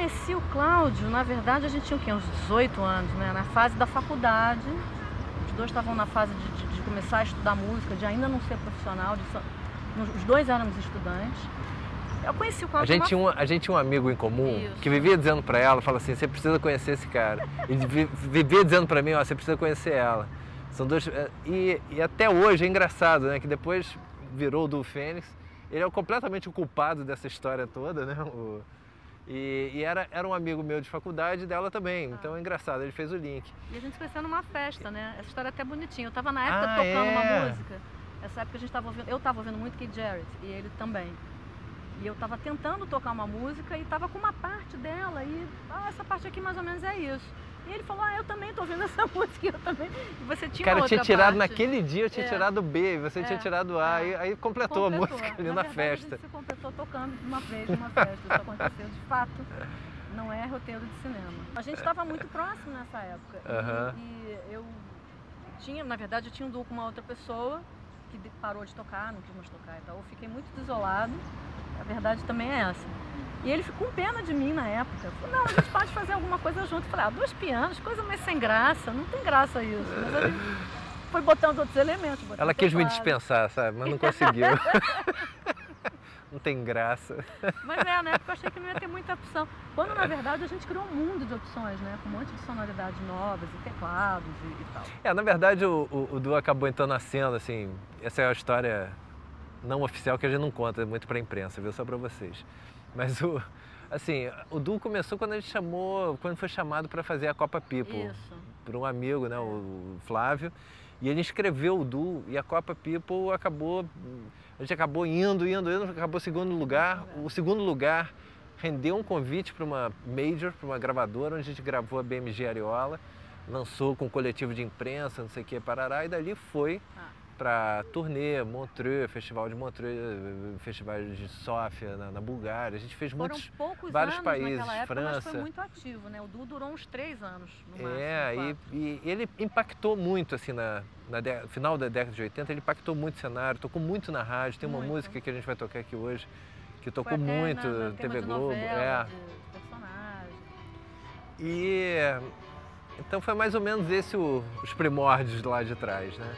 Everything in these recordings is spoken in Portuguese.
conheci o Cláudio, na verdade a gente tinha o quê? Uns 18 anos, né? Na fase da faculdade. Os dois estavam na fase de começar a estudar música, de ainda não ser profissional. Os dois éramos estudantes. Eu conheci o Cláudio. A gente tinha um amigo em comum. Isso. Que vivia dizendo pra ela, fala assim, você precisa conhecer esse cara. E vivia dizendo pra mim, ó, você precisa conhecer ela. São dois, e até hoje é engraçado, né? Que depois virou o Du Fênix. Ele é completamente o culpado dessa história toda, né? E era um amigo meu de faculdade dela também, então é engraçado, ele fez o link. E a gente se conheceu numa festa, né? Essa história é até bonitinha. Eu tava na época tocando uma música. Essa época a gente tava ouvindo, eu tava ouvindo muito Keith Jarrett e ele também. E eu tava tentando tocar uma música e tava com uma parte dela e essa parte aqui mais ou menos é isso. E ele falou, eu também tô ouvindo essa música, eu também. E você tinha Cara, uma outra tinha tirado parte. naquele dia, eu tinha tirado B, e você tinha tirado A, e aí completou a música ali na festa. A gente se completou tocando de uma vez numa festa, isso aconteceu de fato, não é roteiro de cinema. A gente estava muito próximo nessa época, e eu tinha, na verdade, eu tinha um duo com uma outra pessoa, que parou de tocar, não quis mais tocar e tal, eu fiquei muito desolado, a verdade também é essa. E ele ficou com pena de mim na época. Falei, não, a gente pode fazer alguma coisa junto. Eu falei, 2 pianos, coisa mais sem graça, não tem graça isso. Mas ele foi botando outros elementos. Ela quis me dispensar, sabe? Mas não conseguiu. Não tem graça. Mas na época eu achei que não ia ter muita opção. Quando, na verdade, a gente criou um mundo de opções, né? Com um monte de sonoridades novas e teclados e tal. Na verdade, o Du acabou entrando na cena, assim, essa é a história não oficial que a gente não conta muito pra imprensa, viu? Só pra vocês. Mas o Du começou quando foi chamado para fazer a Copa People. Isso. Por um amigo, né, o Flávio. E ele inscreveu o Du e a Copa People a gente acabou indo, acabou segundo lugar. O segundo lugar rendeu um convite para uma major, para uma gravadora, onde a gente gravou a BMG Ariola, lançou com um coletivo de imprensa, não sei o que, parará, e dali foi para turnê, Montreux, Festival de Montreux, Festival de Sófia, na Bulgária. A gente fez vários países, naquela época, França. Mas foi muito ativo, né? O Du durou uns 3 anos, no máximo. E ele impactou muito, assim, final da década de 80, ele impactou muito o cenário, tocou muito na rádio. Tem uma música que a gente vai tocar aqui hoje, que tocou muito na TV Globo. De personagem. Então foi mais ou menos esse os primórdios lá de trás, né?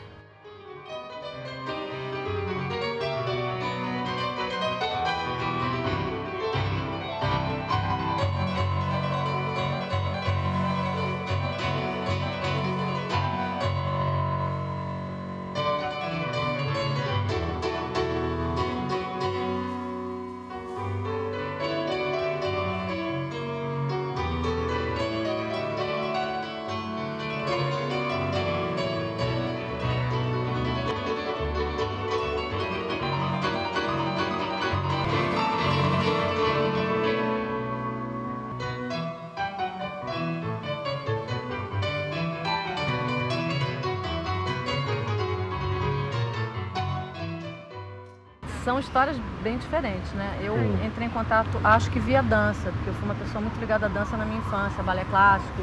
São histórias bem diferentes, né? Eu entrei em contato, acho que via dança, porque eu fui uma pessoa muito ligada à dança na minha infância, balé clássico,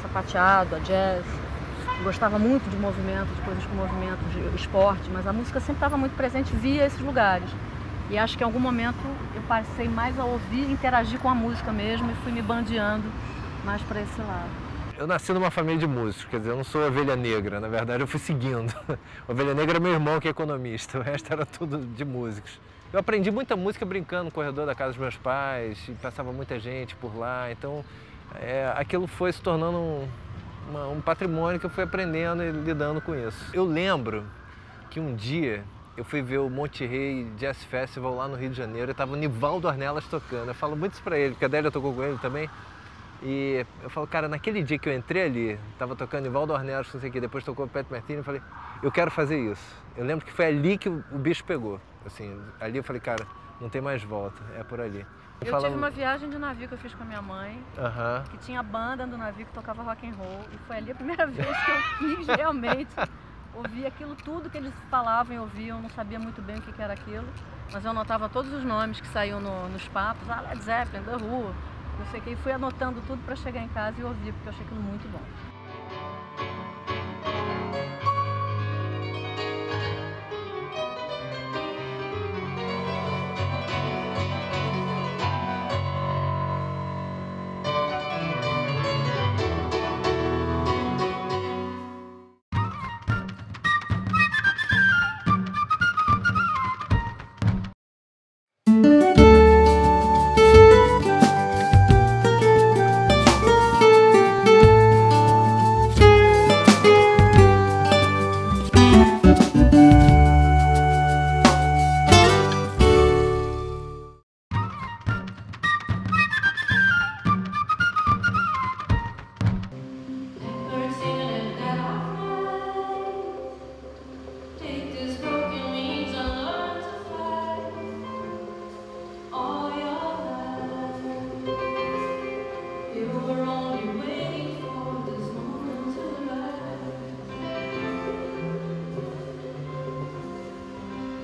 sapateado, a jazz. Eu gostava muito de movimento, de coisas com movimento, de esporte, mas a música sempre estava muito presente via esses lugares. E acho que em algum momento eu passei mais a ouvir, interagir com a música mesmo e fui me bandeando mais para esse lado. Eu nasci numa família de músicos, quer dizer, eu não sou ovelha negra, na verdade eu fui seguindo. Ovelha negra é meu irmão que é economista, o resto era tudo de músicos. Eu aprendi muita música brincando no corredor da casa dos meus pais, e passava muita gente por lá, então aquilo foi se tornando um patrimônio que eu fui aprendendo e lidando com isso. Eu lembro que um dia eu fui ver o Monterrey Jazz Festival lá no Rio de Janeiro e estava o Nivaldo Ornelas tocando. Eu falo muito isso pra ele, porque a Adélia tocou com ele também. E eu falo, cara, naquele dia que eu entrei ali, tava tocando Nivaldo Ornelas, não sei o que, depois tocou o Pat Martini, eu falei, eu quero fazer isso. Eu lembro que foi ali que o bicho pegou. Assim, ali eu falei, cara, não tem mais volta, é por ali. Eu tive uma viagem de navio que eu fiz com a minha mãe, Aham. que tinha banda do navio que tocava rock and roll, e foi ali a primeira vez que eu quis realmente ouvir aquilo tudo que eles falavam e ouviam, eu não sabia muito bem o que era aquilo, mas eu anotava todos os nomes que saíam nos papos, Led Zeppelin, The Who, não sei o que, e fui anotando tudo para chegar em casa e ouvir, porque eu achei aquilo muito bom.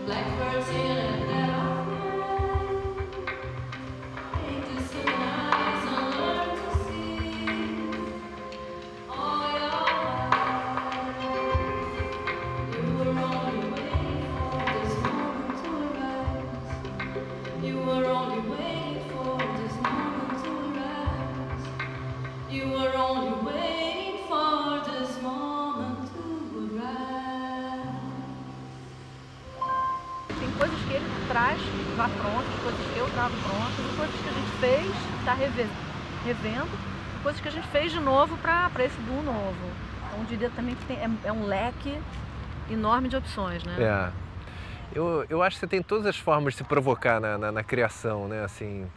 Blackbird singing and that off ain't this so nice and learn to see all your life. You were only waiting for this moment to arise. You were only waiting for this moment to arise. You were only waiting for this moment to arise. Tem coisas que ele traz já prontas, coisas que eu trago prontas, e coisas que a gente fez, está revendo, e coisas que a gente fez de novo para esse duo novo. Então eu diria também que é um leque enorme de opções, né? É. Eu acho que você tem todas as formas de se provocar na criação, né? Assim,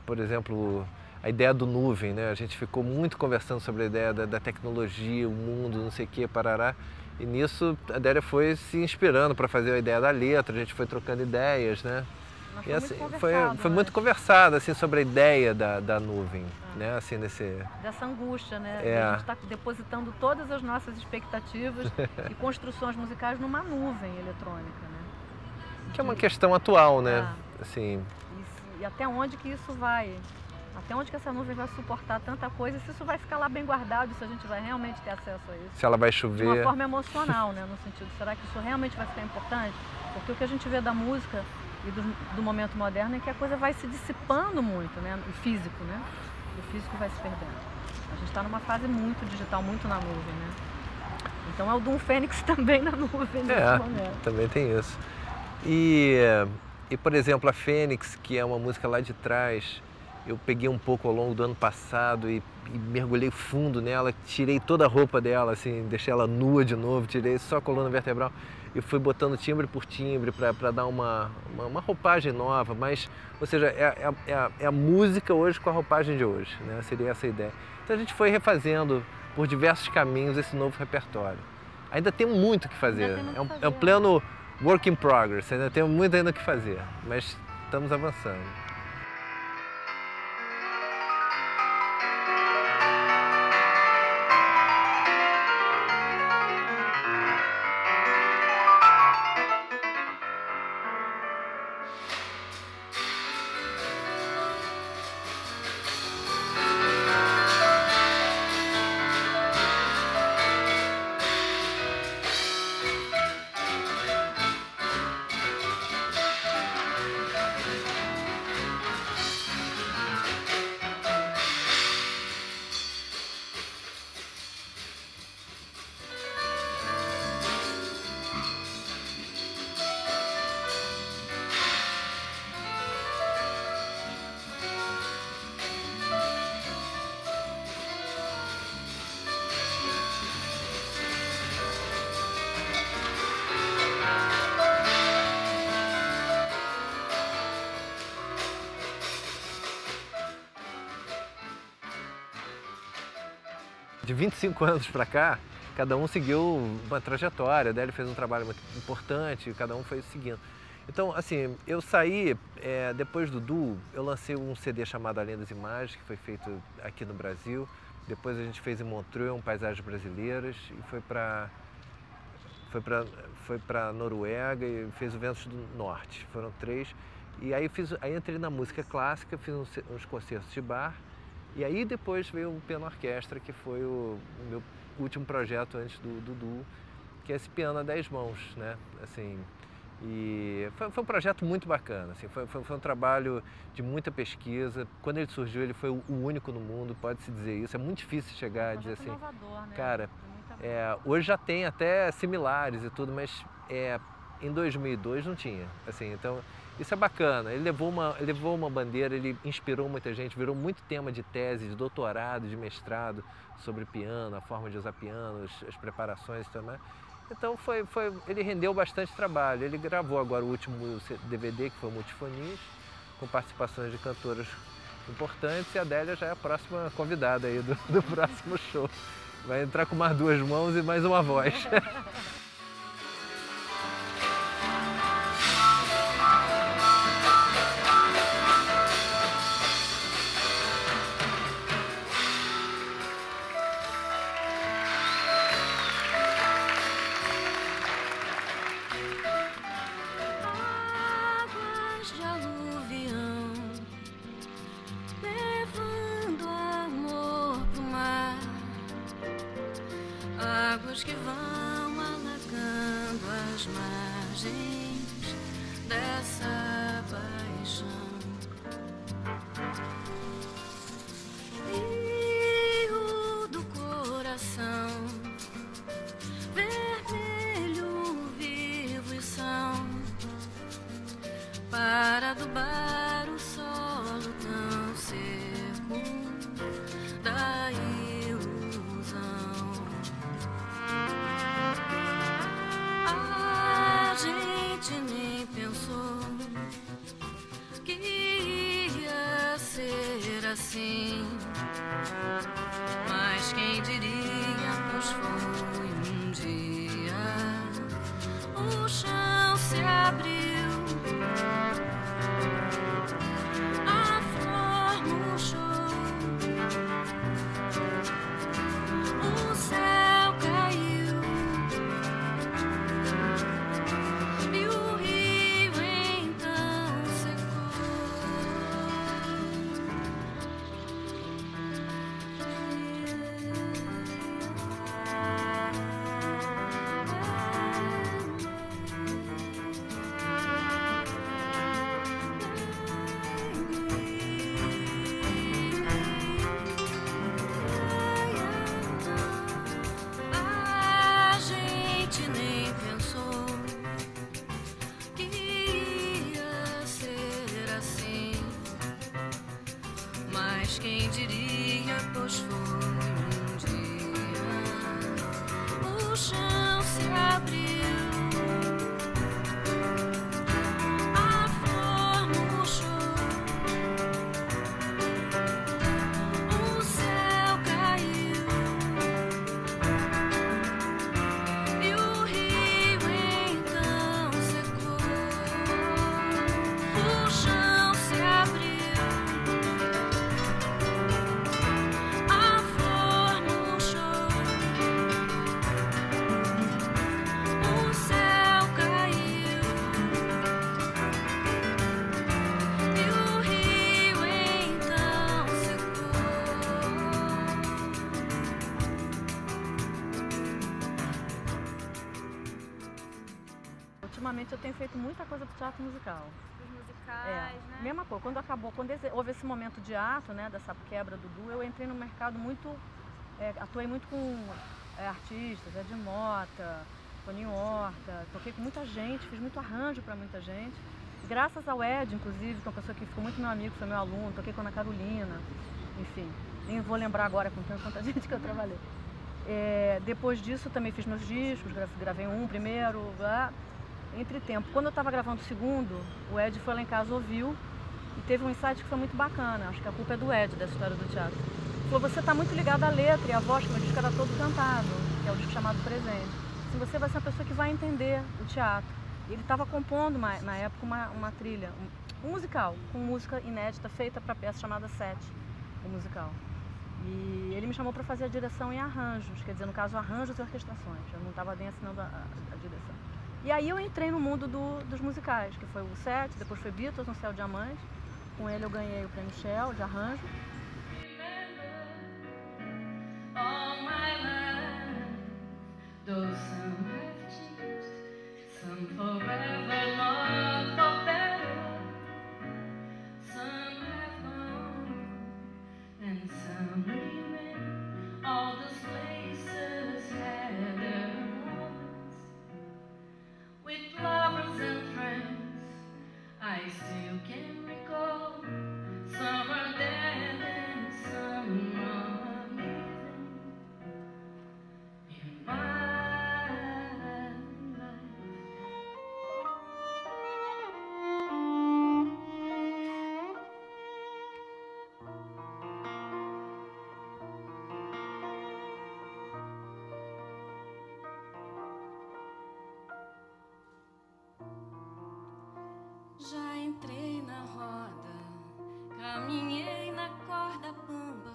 por exemplo, a ideia do nuvem, né? A gente ficou muito conversando sobre a ideia da tecnologia, o mundo, não sei o que, parará. E nisso a Adélia foi se inspirando para fazer a ideia da letra, a gente foi trocando ideias, né? Mas E assim, foi muito conversado assim, sobre a ideia da nuvem, né? Assim, dessa angústia, né? É. A gente está depositando todas as nossas expectativas e construções musicais numa nuvem eletrônica, né? Que é uma questão atual, né? Assim, e até onde que isso vai? Até onde que essa nuvem vai suportar tanta coisa? Se isso vai ficar lá bem guardado, se a gente vai realmente ter acesso a isso? se ela vai De chover. uma forma emocional, né? No sentido, será que isso realmente vai ficar importante? Porque o que a gente vê da música e do momento moderno é que a coisa vai se dissipando muito, né? O físico, né? O físico vai se perdendo. A gente está numa fase muito digital, muito na nuvem, né? Então é o Doom Fênix também na nuvem nesse momento. Também tem isso. E, por exemplo, a Fênix, que é uma música lá de trás, eu peguei um pouco ao longo do ano passado e mergulhei fundo nela, tirei toda a roupa dela, assim, deixei ela nua de novo, tirei só a coluna vertebral e fui botando timbre por timbre para dar uma roupagem nova, mas, ou seja, é a música hoje com a roupagem de hoje, né? Seria essa a ideia. Então a gente foi refazendo por diversos caminhos esse novo repertório. Ainda tem muito o que fazer, é um pleno work in progress, ainda tem muito ainda o que fazer, mas estamos avançando. De 25 anos para cá, cada um seguiu uma trajetória, daí ele fez um trabalho muito importante, cada um foi seguindo. Então, assim, eu saí, depois do duo, eu lancei um CD chamado Além das Imagens, que foi feito aqui no Brasil. Depois a gente fez em Montreux, Paisagens Brasileiras, e foi para Noruega e fez o Ventos do Norte, foram 3. E aí entrei na música clássica, fiz uns concertos de bar. E aí depois veio o piano orquestra, que foi o meu último projeto antes do duo, que é esse piano a 10 mãos, né? Assim, e foi um projeto muito bacana, assim, foi um trabalho de muita pesquisa. Quando ele surgiu, ele foi o único no mundo, pode-se dizer isso. É muito difícil chegar a dizer assim, inovador, né? cara, hoje já tem até similares e tudo, mas em 2002 não tinha, assim, então isso é bacana. Ele levou uma bandeira, ele inspirou muita gente, virou muito tema de tese, de doutorado, de mestrado sobre piano, a forma de usar piano, as preparações também. Então ele rendeu bastante trabalho. Ele gravou agora o último DVD, que foi o Multifonias, com participações de cantoras importantes, e a Adélia já é a próxima convidada aí do próximo show. Vai entrar com mais 2 mãos e mais uma voz. rios que vão alagando as margens dessa paixão. Rio do coração, vermelho, vivo e são, para adubar o solo tão seco da ilusão. A gente nem pensou que ia ser assim, mas quem diria, pois foi um dia o chão se abriu. Quem diria, pois foi um dia o chão se abriu, a flor murchou, o céu caiu e o rio então secou. O chão se abriu, ultimamente eu tenho feito muita coisa pro teatro musical. Os musicais, né? Mesma coisa, quando houve esse momento de ato, né, dessa quebra do duo, eu entrei no mercado muito, atuei muito com artistas, Ed Mota, Toninho Horta, toquei com muita gente, fiz muito arranjo para muita gente. Graças ao Ed, inclusive, que é uma pessoa que ficou muito meu amigo, foi meu aluno, toquei com a Ana Carolina, enfim, nem vou lembrar agora com tanta gente que eu trabalhei. Depois disso também fiz meus discos, gravei um primeiro, entre tempo. Quando eu estava gravando o segundo, o Ed foi lá em casa, ouviu e teve um insight que foi muito bacana. Acho que a culpa é do Ed, dessa história do teatro. Ele falou, você está muito ligado à letra e à voz, que o meu disco era todo cantado, que é o disco chamado Presente. Assim, você vai ser uma pessoa que vai entender o teatro. E ele estava compondo, na época, uma trilha, um musical, com música inédita, feita para a peça chamada Sete, o musical. E ele me chamou para fazer a direção em arranjos, quer dizer, no caso, arranjos e orquestrações. Eu não estava nem assinando a direção. E aí eu entrei no mundo dos musicais, que foi o Sete, depois foi Beatles, no Céu Diamante. Com ele eu ganhei o prêmio Shell de arranjo. Já entrei na roda, caminhei na corda bamba.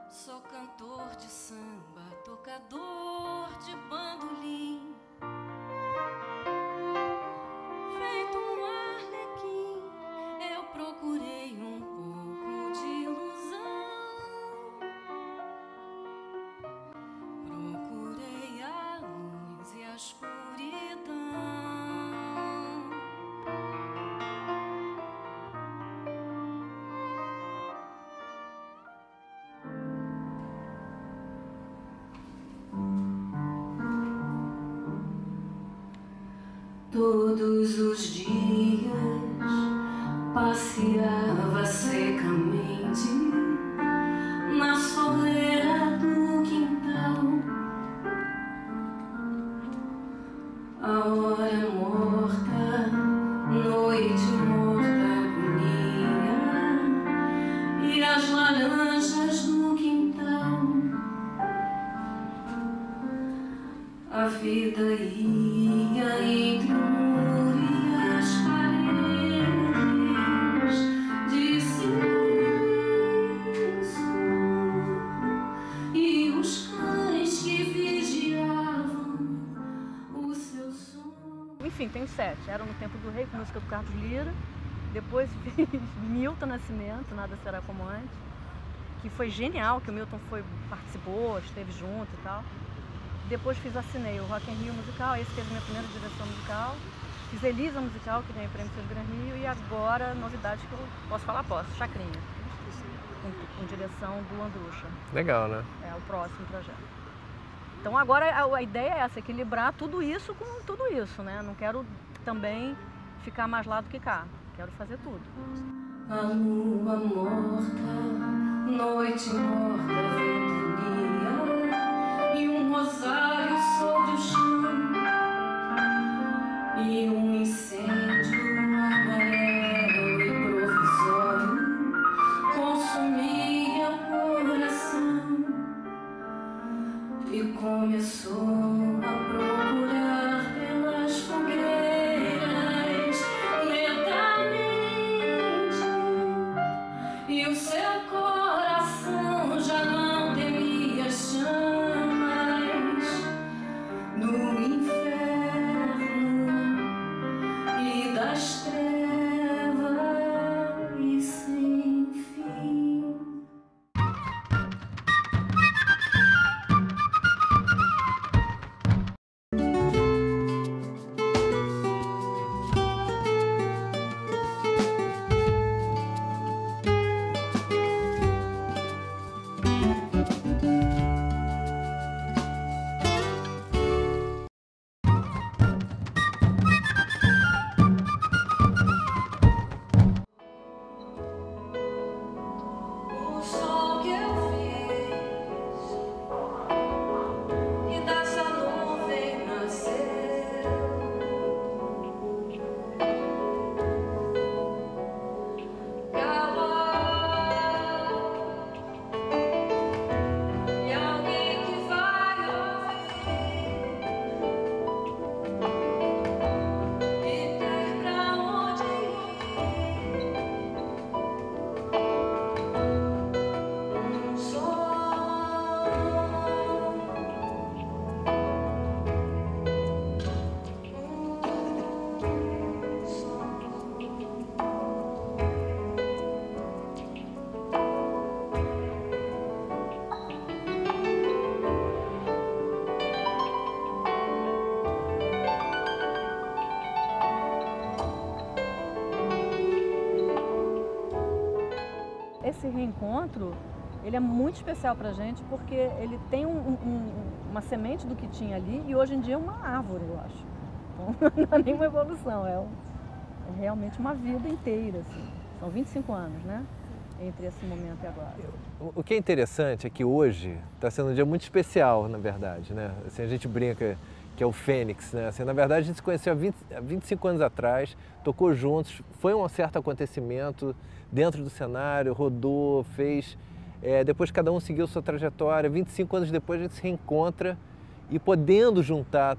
Sou cantor de samba, tocador de bandolim. Feito um arlequim, eu procurei um pouco de ilusão. Todos os dias passeava secamente na soleira do quintal. A hora morta, noite morta, agonia, e as laranjas do quintal. A vida ia entre o muro e as paredes de silêncio, e os cães que vigiavam o seu som. Enfim, tenho 7. Era no Tempo do Rei, com música do Carlos Lira. Depois fiz Milton Nascimento, Nada Será Como Antes, que foi genial, que o Milton participou, esteve junto e tal. Depois assinei o Rock in Rio musical, esse teve minha primeira direção musical. Fiz Elisa musical, que ganhei o prêmio do Gran Rio, e agora, novidade que eu posso falar, Chacrinha, com direção do Andrucha. Legal, né? É o próximo projeto. Então agora a ideia é essa, equilibrar tudo isso com tudo isso, né? Não quero também ficar mais lá do que cá, quero fazer tudo. A lua morta, noite morta, ventania, e um rosário sobre o chão, e um incêndio amarelo e provisório consumia o coração, e começou a procurar pelas fogueiras lentamente, e o seu coração já não temia chamas do inferno e das trevas sem fim. O sol que eu fiz e dessa nuvem nasceu, calor, e alguém que vai ouvir e ter pra onde ir. Um Esse reencontro, ele é muito especial pra gente porque ele tem uma semente do que tinha ali e hoje em dia é uma árvore, eu acho. Então não é nem uma evolução, é realmente uma vida inteira, assim. São 25 anos, né? Entre esse momento e agora. O que é interessante é que hoje está sendo um dia muito especial, na verdade, né? Assim, a gente brinca que é o Fênix, né? Assim, na verdade, a gente se conheceu há 25 anos atrás, tocou juntos, foi um certo acontecimento dentro do cenário, rodou, fez. Depois cada um seguiu sua trajetória. 25 anos depois a gente se reencontra e podendo juntar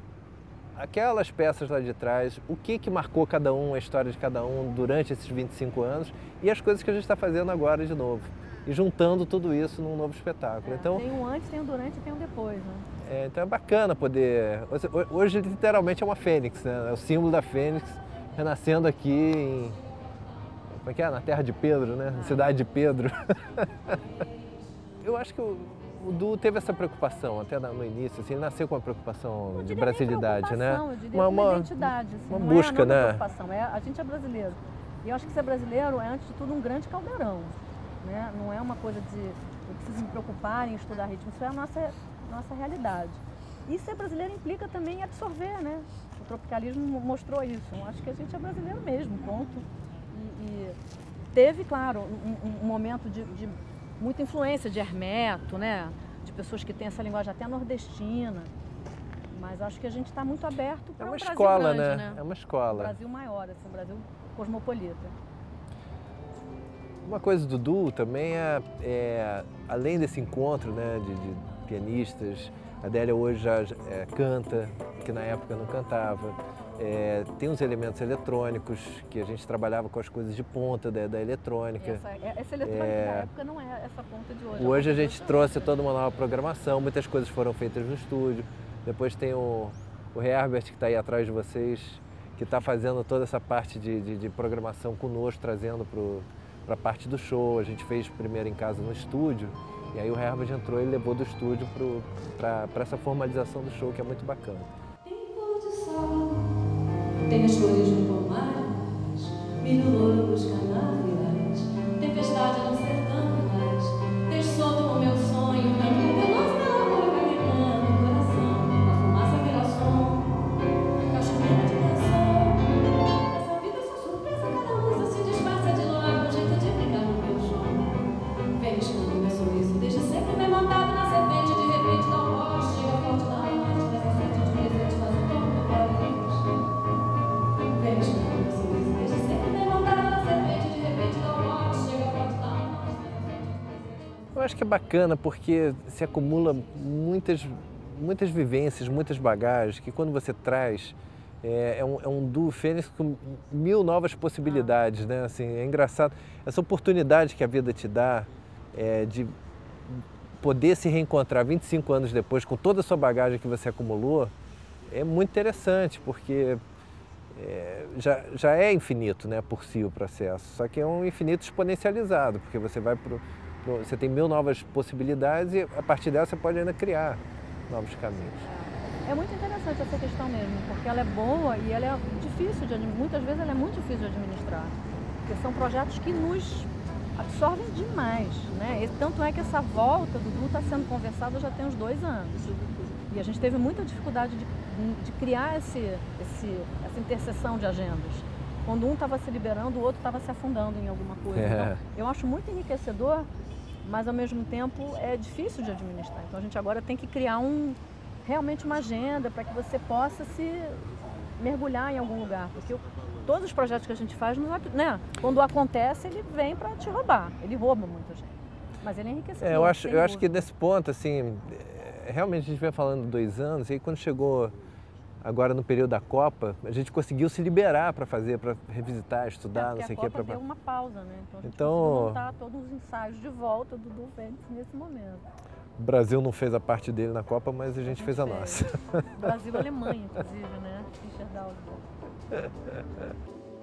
aquelas peças lá de trás, o que marcou cada um, a história de cada um durante esses 25 anos e as coisas que a gente está fazendo agora de novo. E juntando tudo isso num novo espetáculo. Então, tem um antes, tem um durante e tem um depois, né? Então é bacana poder... Hoje literalmente é uma fênix, né? É o símbolo da fênix renascendo aqui em... Como é que é? Na terra de Pedro, né? Na cidade de Pedro. Eu acho que o Du teve essa preocupação até no início, assim, ele nasceu com uma preocupação de brasilidade, né? Eu diria uma identidade, assim, uma não busca, não é né? Preocupação, a gente é brasileiro. E eu acho que ser brasileiro é, antes de tudo, um grande caldeirão, né? Não é uma coisa de eu preciso me preocupar em estudar ritmo, isso é a nossa realidade. E ser brasileiro implica também absorver, né? O tropicalismo mostrou isso. Eu acho que a gente é brasileiro mesmo, ponto. E teve, claro, um momento de muita influência de Hermeto, né? De pessoas que têm essa linguagem até nordestina. Mas acho que a gente está muito aberto para um Brasil escola, grande, né? É uma escola. Um Brasil maior, assim, um Brasil cosmopolita. Uma coisa do duo também além desse encontro, né, de pianistas, a Adélia hoje já canta, que na época não cantava. Tem uns elementos eletrônicos, que a gente trabalhava com as coisas de ponta da eletrônica. Essa eletrônica da época não é essa ponta de hoje. Hoje a gente trouxe toda uma nova programação, muitas coisas foram feitas no estúdio. Depois tem o Herbert, que está aí atrás de vocês, que está fazendo toda essa parte de programação conosco, trazendo para a parte do show. A gente fez primeiro em casa no estúdio, e aí o Herbert entrou e levou do estúdio para essa formalização do show, que é muito bacana. Tem pôr do sol, tem as flores no pomar, milho louro nos canaviais, tempestade no sertão, deixe solto o meu sonho, canto veloz na água caminhando o coração, a fumaça vira som, cachoeira de canção. Essa vida é só surpresa, cada luz se disfarça de luar, com jeito de brincar no meu chão. Vem buscando meu sorriso, desde sempre vem montado na serpente, de repente dá um poste, chega forte na noite, traz a frente de presente, faz um tom meu Vem buscando meu sorriso, desde sempre vem montado na serpente, de repente dá um poste, chega forte na noite, traz a frente de presente. Eu acho que é bacana porque se acumula muitas vivências, muitas bagagens, que quando você traz, é um duo Fênix com 1000 novas possibilidades, né? Assim, é engraçado, essa oportunidade que a vida te dá de poder se reencontrar 25 anos depois com toda a sua bagagem que você acumulou, é muito interessante, porque já é infinito, né, por si o processo, só que é um infinito exponencializado, porque você você tem 1000 novas possibilidades e a partir dela você pode ainda criar novos caminhos. É muito interessante essa questão mesmo, porque ela é boa e ela é difícil de administrar, muitas vezes ela é muito difícil de administrar, porque são projetos que nos absorvem demais, né? Tanto é que essa volta do duo está sendo conversada já tem uns 2 anos. E a gente teve muita dificuldade de criar essa interseção de agendas. Quando um estava se liberando, o outro estava se afundando em alguma coisa. Então, eu acho muito enriquecedor, mas ao mesmo tempo é difícil de administrar. Então a gente agora tem que criar realmente uma agenda para que você possa se mergulhar em algum lugar. Porque todos os projetos que a gente faz, né? Quando acontece, ele vem para te roubar. Ele rouba muita gente. Mas ele é enriquecedor. Eu acho que nesse ponto, assim, realmente a gente vem falando 2 anos, e aí quando chegou agora no período da Copa, a gente conseguiu se liberar para fazer, para revisitar, estudar, não sei o quê. A Copa deu uma pausa, né? Então a gente conseguiu montar todos os ensaios de volta do duo Fênix nesse momento. O Brasil não fez a parte dele na Copa, mas a gente fez a nossa. Brasil e Alemanha, inclusive, né? Richard Dahlgren.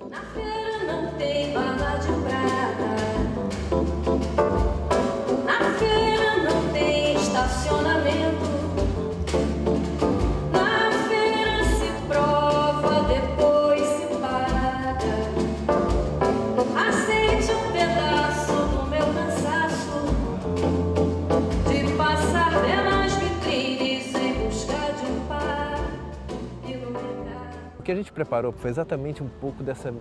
Na feira não tem bala de prata, na feira não tem estacionamento, na feira se prova, depois se paga. Aceite um pedaço do meu cansaço de passar pelas vitrines em busca de um par e no mercado. O que a gente preparou foi exatamente um pouco dessa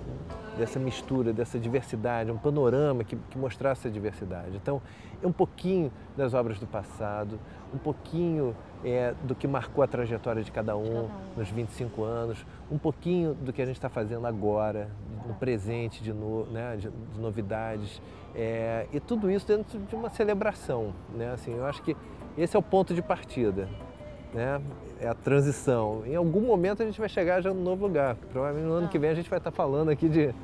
mistura, dessa diversidade, um panorama que mostrasse essa diversidade. Então, é um pouquinho das obras do passado, um pouquinho do que marcou a trajetória de cada um nos 25 anos, um pouquinho do que a gente está fazendo agora, no presente, de novidades, e tudo isso dentro de uma celebração, né? Assim, eu acho que esse é o ponto de partida, né? É a transição. Em algum momento a gente vai chegar já no novo lugar. Provavelmente no ano que vem a gente vai estar falando aqui de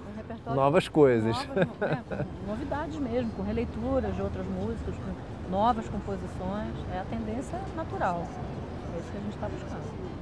novas coisas. Com novidades mesmo, com releituras de outras músicas, com novas composições. É a tendência natural. É isso que a gente está buscando.